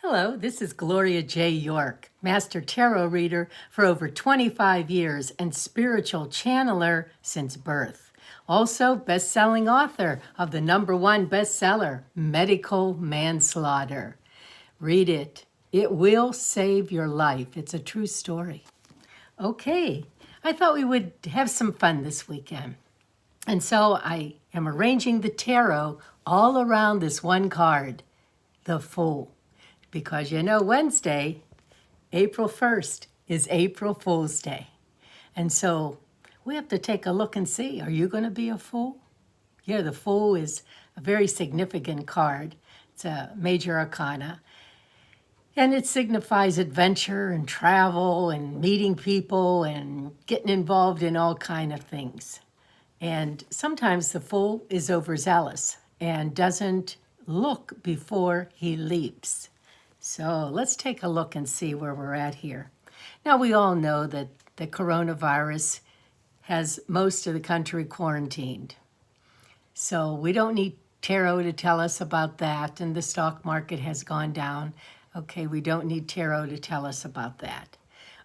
Hello, this is Gloria J. York, Master Tarot Reader for over 25 years and spiritual channeler since birth. Also, best-selling author of the #1 bestseller, Medical Manslaughter. Read it. It will save your life. It's a true story. Okay, I thought we would have some fun this weekend. And so I am arranging the tarot all around this one card, the Fool. Because Wednesday, April 1st, is April Fool's Day. And so we have to take a look and see, are you going to be a fool? Yeah, the Fool is a very significant card. It's a major arcana. And it signifies adventure and travel and meeting people and getting involved in all kind of things. And sometimes the Fool is overzealous and doesn't look before he leaps. So let's take a look and see where we're at here. Now, we all know that the coronavirus has most of the country quarantined. So we don't need tarot to tell us about that, and the stock market has gone down. Okay, we don't need tarot to tell us about that.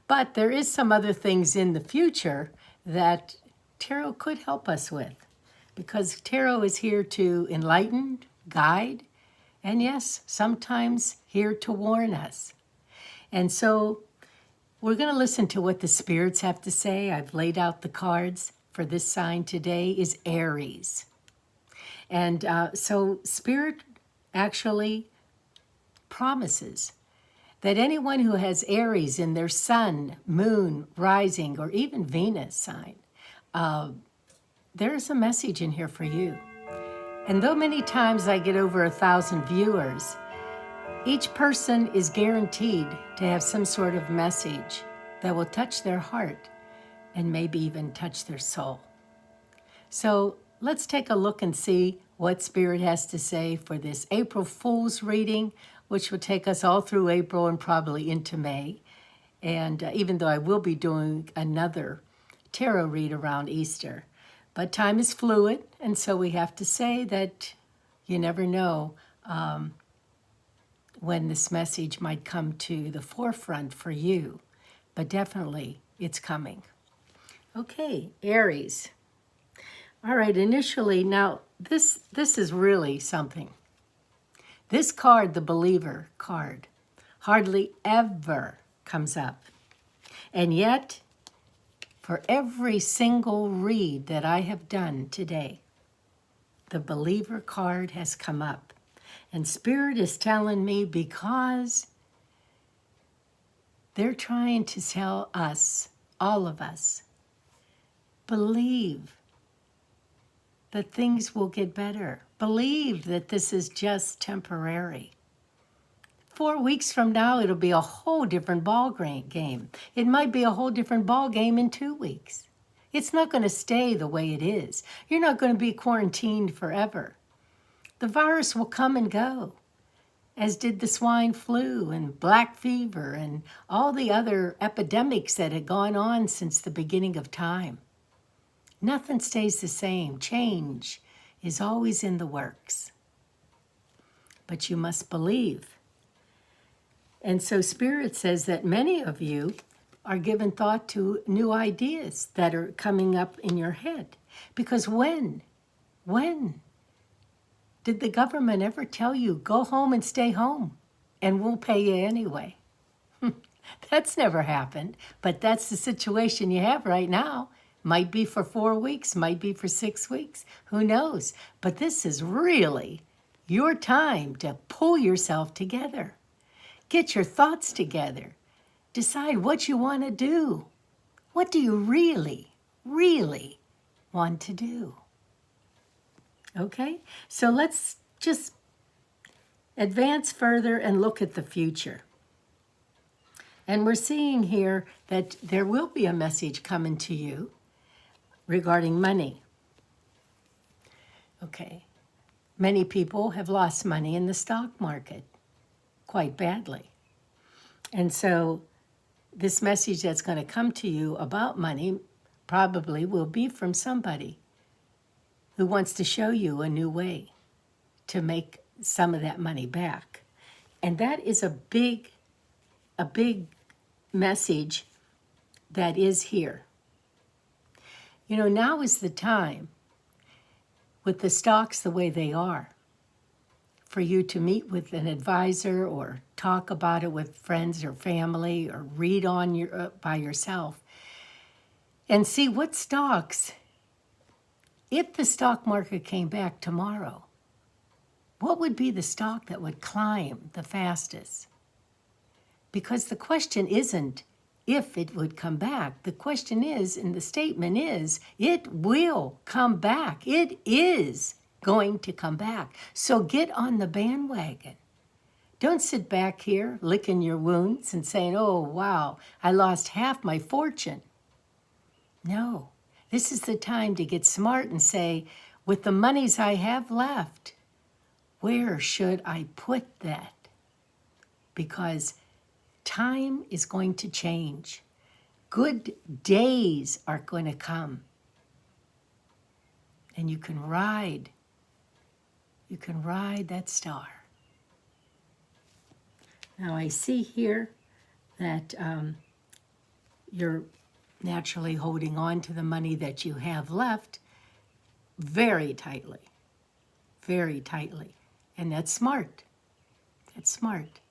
But there is some other things in the future that tarot could help us with, because tarot is here to enlighten, guide, and yes, sometimes here to warn us. And so we're going to listen to what the spirits have to say. I've laid out the cards for this sign today is Aries. And so Spirit actually promises that anyone who has Aries in their sun, moon, rising, or even Venus sign, there's a message in here for you. And though many times I get over 1,000 viewers, each person is guaranteed to have some sort of message that will touch their heart and maybe even touch their soul. So let's take a look and see what Spirit has to say for this April Fool's reading, which will take us all through April and probably into May. And even though I will be doing another tarot read around Easter. But time is fluid, and so we have to say that you never know when this message might come to the forefront for you. But definitely, it's coming. Okay, Aries. All right, initially, now, this is really something. This card, the Believer card, hardly ever comes up. And yet, for every single read that I have done today, the Believer card has come up. And Spirit is telling me because they're trying to tell us, all of us, believe that things will get better. Believe that this is just temporary. 4 weeks from now, it'll be a whole different ball game. It might be a whole different ball game in 2 weeks. It's not going to stay the way it is. You're not going to be quarantined forever. The virus will come and go, as did the swine flu and black fever and all the other epidemics that had gone on since the beginning of time. Nothing stays the same. Change is always in the works. But you must believe. And so Spirit says that many of you are given thought to new ideas that are coming up in your head. Because when did the government ever tell you, go home and stay home, and we'll pay you anyway? That's never happened, but that's the situation you have right now. Might be for 4 weeks, might be for 6 weeks, who knows? But this is really your time to pull yourself together. Get your thoughts together. Decide what you want to do. What do you really, really want to do? Okay, so let's just advance further and look at the future. And we're seeing here that there will be a message coming to you regarding money. Okay, many people have lost money in the stock market quite badly. And so this message that's going to come to you about money probably will be from somebody who wants to show you a new way to make some of that money back. And that is a big message that is here. You know, now is the time, with the stocks the way they are, for you to meet with an advisor or talk about it with friends or family or read on by yourself and see what stocks, if the stock market came back tomorrow, what would be the stock that would climb the fastest? Because the question isn't if it would come back. The question is, and the statement is, it will come back. It is going to come back. So get on the bandwagon. Don't sit back here licking your wounds and saying, oh, wow, I lost half my fortune. No, this is the time to get smart and say, with the monies I have left, where should I put that? Because time is going to change. Good days are going to come. And you can ride that star. Now I see here that you're naturally holding on to the money that you have left very tightly. Very tightly. And that's smart. That's smart.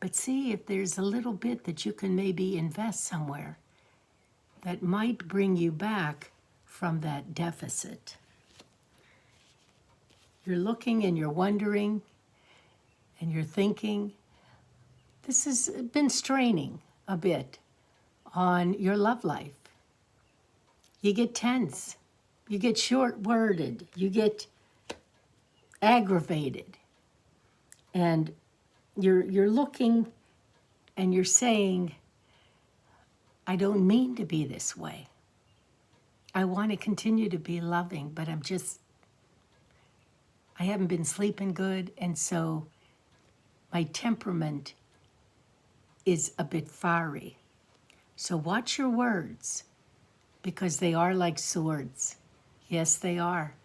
But see if there's a little bit that you can maybe invest somewhere that might bring you back from that deficit. You're looking and you're wondering and you're thinking, this has been straining a bit on your love life. You get tense. You get short-worded. You get aggravated. And you're looking and you're saying, I don't mean to be this way. I want to continue to be loving, but I haven't been sleeping good, and so my temperament is a bit fiery. So watch your words, because they are like swords. Yes, they are.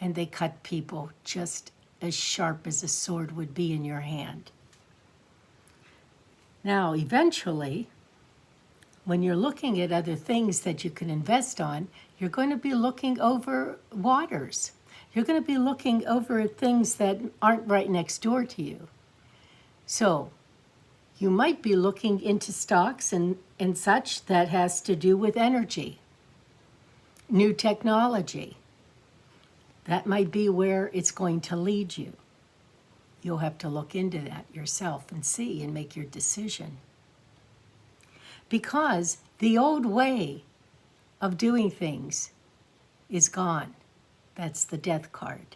And they cut people just as sharp as a sword would be in your hand. Now, eventually, when you're looking at other things that you can invest on, you're going to be looking over waters. You're going to be looking over at things that aren't right next door to you. So you might be looking into stocks and such that has to do with energy, new technology. That might be where it's going to lead you. You'll have to look into that yourself and see and make your decision. Because the old way of doing things is gone. That's the death card.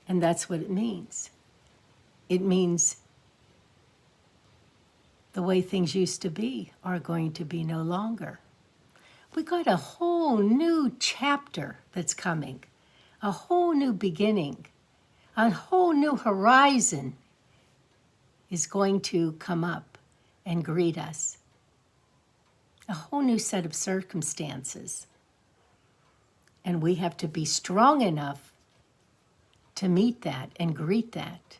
And that's what it means. It means the way things used to be are going to be no longer. We got a whole new chapter that's coming, a whole new beginning, a whole new horizon is going to come up and greet us. A whole new set of circumstances. And we have to be strong enough to meet that and greet that.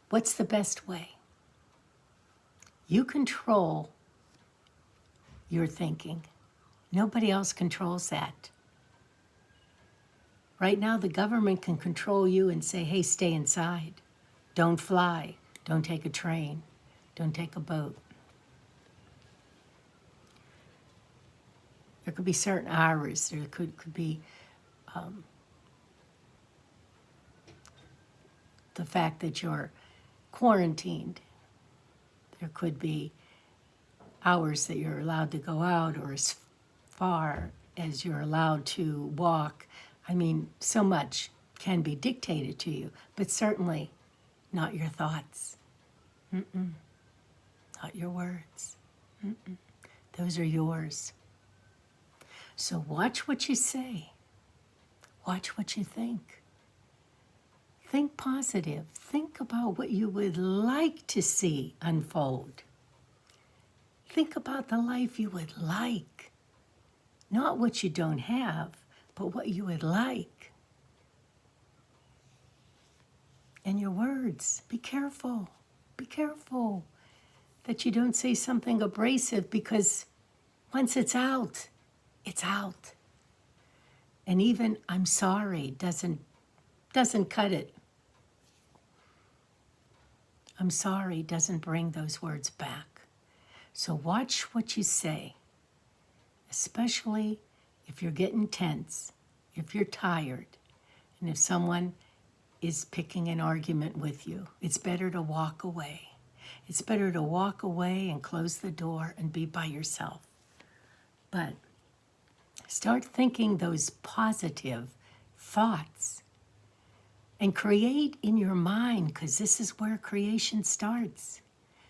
What's the best way? You control your thinking. Nobody else controls that. Right now, the government can control you and say, hey, stay inside. Don't fly. Don't take a train. Don't take a boat. There could be certain hours. There could be the fact that you're quarantined. There could be hours that you're allowed to go out or as far as you're allowed to walk. I mean, so much can be dictated to you, but certainly not your thoughts. Not your words. Those are yours. So watch what you say. Watch what you think. Think positive. Think about what you would like to see unfold. Think about the life you would like. Not what you don't have, but what you would like. And your words, be careful. Be careful that you don't say something abrasive, because once it's out, it's out. And even I'm sorry doesn't cut it. I'm sorry doesn't bring those words back. So watch what you say, especially if you're getting tense, if you're tired, and if someone is picking an argument with you. It's better to walk away. It's better to walk away and close the door and be by yourself. But start thinking those positive thoughts and create in your mind, because this is where creation starts.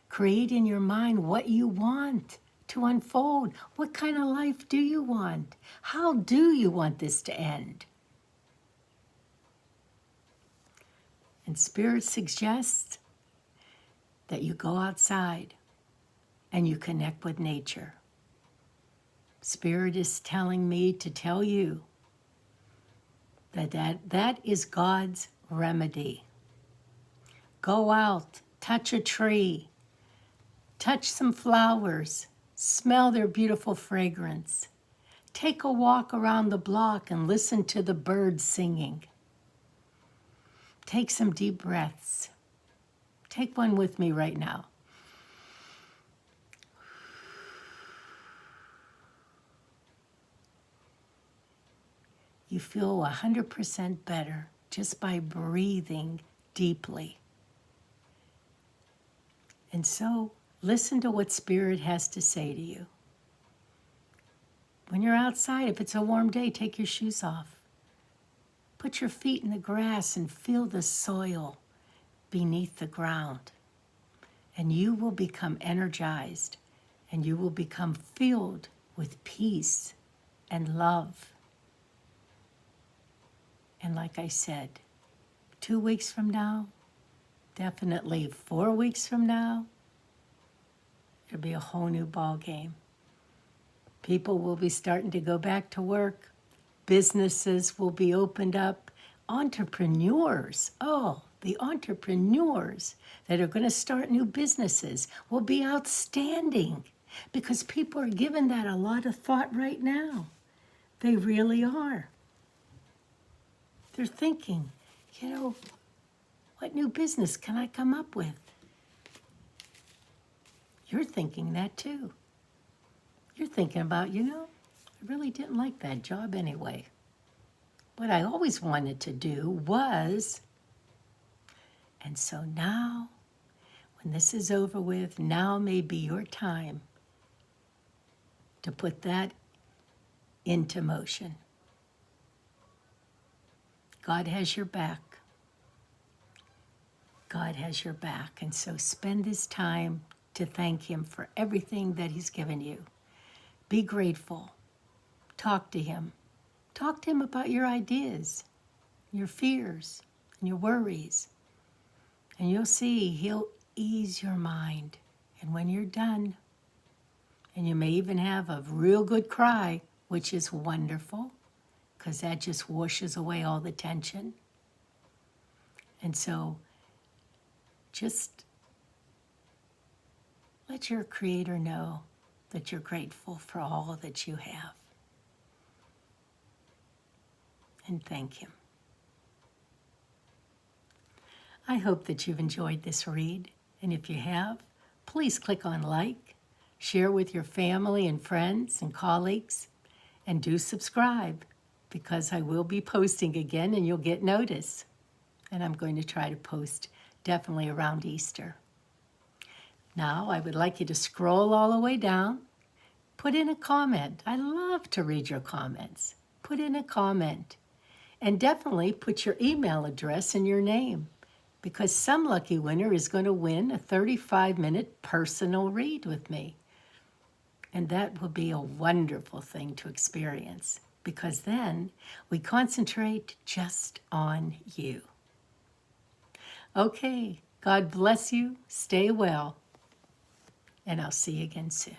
Create in your mind what you want to unfold. What kind of life do you want? How do you want this to end? And Spirit suggests that you go outside and you connect with nature. Spirit is telling me to tell you that is God's remedy. Go out, touch a tree, touch some flowers, smell their beautiful fragrance. Take a walk around the block and listen to the birds singing. Take some deep breaths. Take one with me right now. You feel 100% better just by breathing deeply. And so, listen to what Spirit has to say to you. When you're outside, if it's a warm day, take your shoes off. Put your feet in the grass and feel the soil beneath the ground. And you will become energized, and you will become filled with peace and love. And like I said, 2 weeks from now, definitely 4 weeks from now, it'll be a whole new ball game. People will be starting to go back to work. Businesses will be opened up. Entrepreneurs, the entrepreneurs that are going to start new businesses will be outstanding, because people are giving that a lot of thought right now. They really are. They're thinking, what new business can I come up with? You're thinking that too. You're thinking about, I really didn't like that job anyway. What I always wanted to do was, and so now, when this is over with, now may be your time to put that into motion. God has your back. God has your back. And so spend this time to thank Him for everything that He's given you. Be grateful. Talk to Him. Talk to Him about your ideas, your fears, and your worries. And you'll see He'll ease your mind. And when you're done, and you may even have a real good cry, which is wonderful, because that just washes away all the tension. And so just let your Creator know that you're grateful for all that you have. And thank Him. I hope that you've enjoyed this read. And if you have, please click on like, share with your family and friends and colleagues, and do subscribe, because I will be posting again and you'll get notice. And I'm going to try to post definitely around Easter. Now, I would like you to scroll all the way down. Put in a comment. I love to read your comments. Put in a comment. And definitely put your email address and your name, because some lucky winner is going to win a 35-minute personal read with me. And that will be a wonderful thing to experience, because then we concentrate just on you. Okay, God bless you. Stay well. And I'll see you again soon.